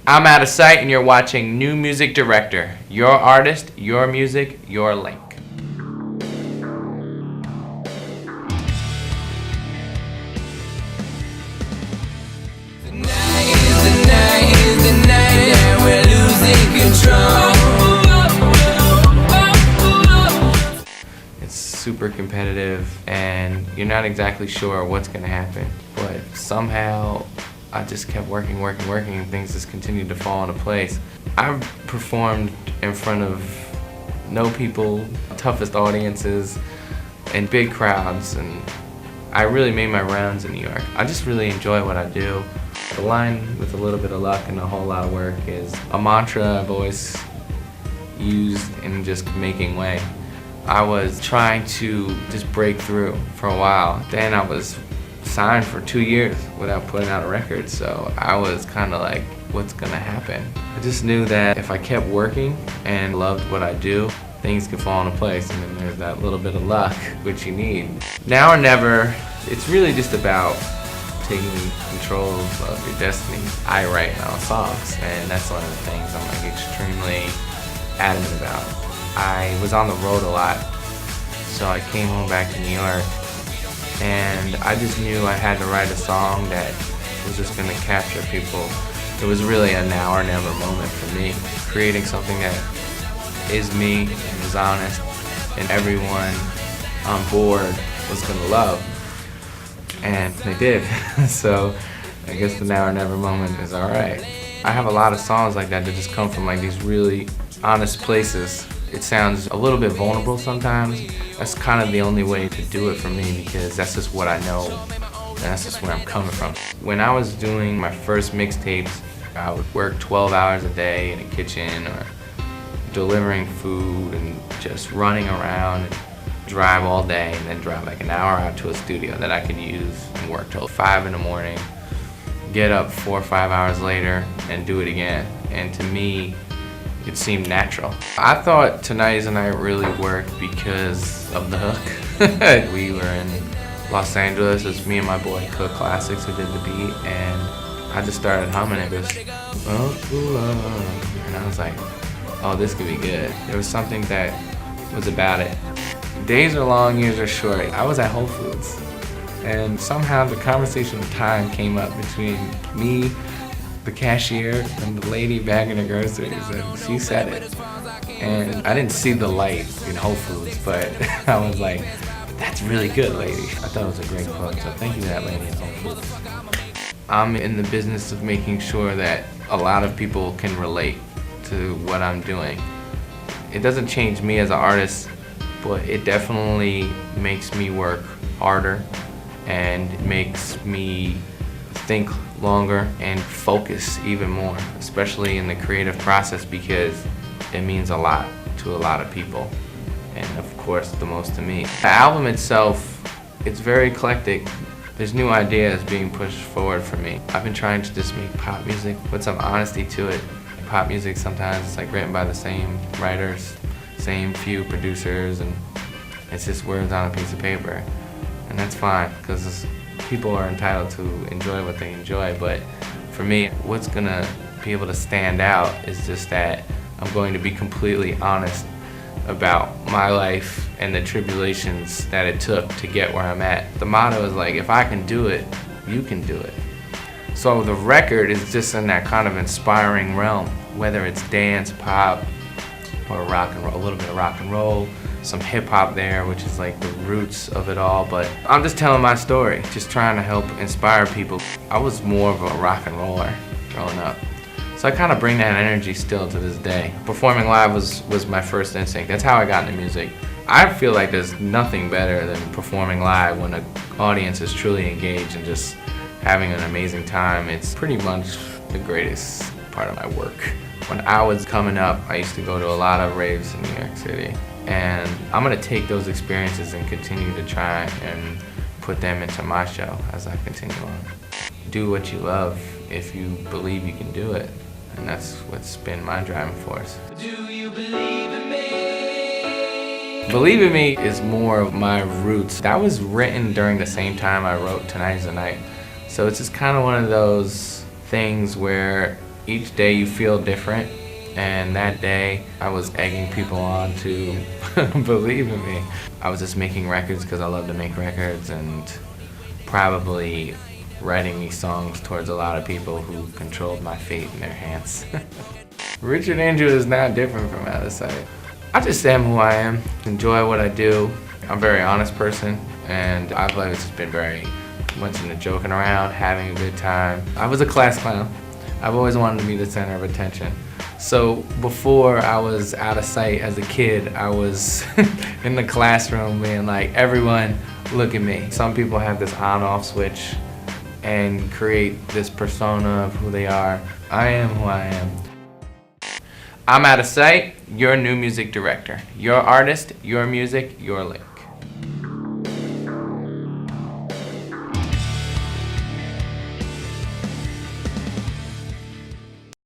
I'm Outasight, and you're watching New Music Director. Your artist, your music, your link. It's super competitive, and you're not exactly sure what's going to happen, but somehow I just kept working, and things just continued to fall into place. I've performed in front of no people, toughest audiences, and big crowds, and I really made my rounds in New York. I just really enjoy what I do. The line with a little bit of luck and a whole lot of work is a mantra I've always used in just making way. I was trying to just break through for a while. Then I was signed for 2 years without putting out a record, so I was kind of like, what's gonna happen? I just knew that if I kept working and loved what I do, things could fall into place, and then there's that little bit of luck, which you need. Now or never, it's really just about taking control of your destiny. I write my own songs, and that's one of the things I'm like extremely adamant about. I was on the road a lot, so I came home back to New York, and I just knew I had to write a song that was just going to capture people. It was really a now or never moment for me, creating something that is me and is honest, and everyone on board was going to love. And they did. So I guess the now or never moment is alright. I have a lot of songs like that just come from like these really honest places. It sounds a little bit vulnerable sometimes. That's kind of the only way to do it for me, because that's just what I know, and that's just where I'm coming from. When I was doing my first mixtapes, I would work 12 hours a day in a kitchen or delivering food and just running around and drive all day, and then drive like an hour out to a studio that I could use and work till 5 in the morning, get up 4 or 5 hours later and do it again. And to me, it seemed natural. I thought Tonight Is the Night really worked because of the hook. We were in Los Angeles, it was me and my boy Cook Classics who did the beat, and I just started humming it. And I was like, oh, this could be good. There was something that was about it. Days are long, years are short. I was at Whole Foods, and somehow the conversation of time came up between me, the cashier, and the lady bagging the groceries, and she said it. And I didn't see the light in Whole Foods, but I was like, that's really good, lady. I thought it was a great quote, so thank you to that lady in Whole Foods. I'm in the business of making sure that a lot of people can relate to what I'm doing. It doesn't change me as an artist, but it definitely makes me work harder and makes me think longer and focus even more, especially in the creative process, because it means a lot to a lot of people, and of course the most to me. The album itself, it's very eclectic. There's new ideas being pushed forward for me. I've been trying to just make pop music with some honesty to it. Pop music sometimes it's like written by the same writers, same few producers, and it's just words on a piece of paper. And that's fine, because people are entitled to enjoy what they enjoy, but for me, what's gonna be able to stand out is just that I'm going to be completely honest about my life and the tribulations that it took to get where I'm at. The motto is like, if I can do it, you can do it. So the record is just in that kind of inspiring realm, whether it's dance, pop, or rock and roll, a little bit of rock and roll, some hip hop there, which is like the roots of it all, but I'm just telling my story, just trying to help inspire people. I was more of a rock and roller growing up, so I kind of bring that energy still to this day. Performing live was my first instinct. That's how I got into music. I feel like there's nothing better than performing live when an audience is truly engaged and just having an amazing time. It's pretty much the greatest part of my work. When I was coming up, I used to go to a lot of raves in New York City. And I'm gonna take those experiences and continue to try and put them into my show as I continue on. Do what you love if you believe you can do it. And that's what's been my driving force. Do you believe in me? Believe in Me is more of my roots. That was written during the same time I wrote Tonight Is the Night. So it's just kind of one of those things where Each day you feel different, and that day I was egging people on to believe in me. I was just making records because I love to make records, and probably writing these songs towards a lot of people who controlled my fate in their hands. Richard Andrew is not different from Outasight. I just am who I am, enjoy what I do. I'm a very honest person, and I've always just been very much into joking around, having a good time. I was a class clown. I've always wanted to be the center of attention. So before I was Outasight as a kid, I was in the classroom being like, everyone look at me. Some people have this on-off switch and create this persona of who they are. I am who I am. I'm Outasight, your new music director. Your artist, your music, your label.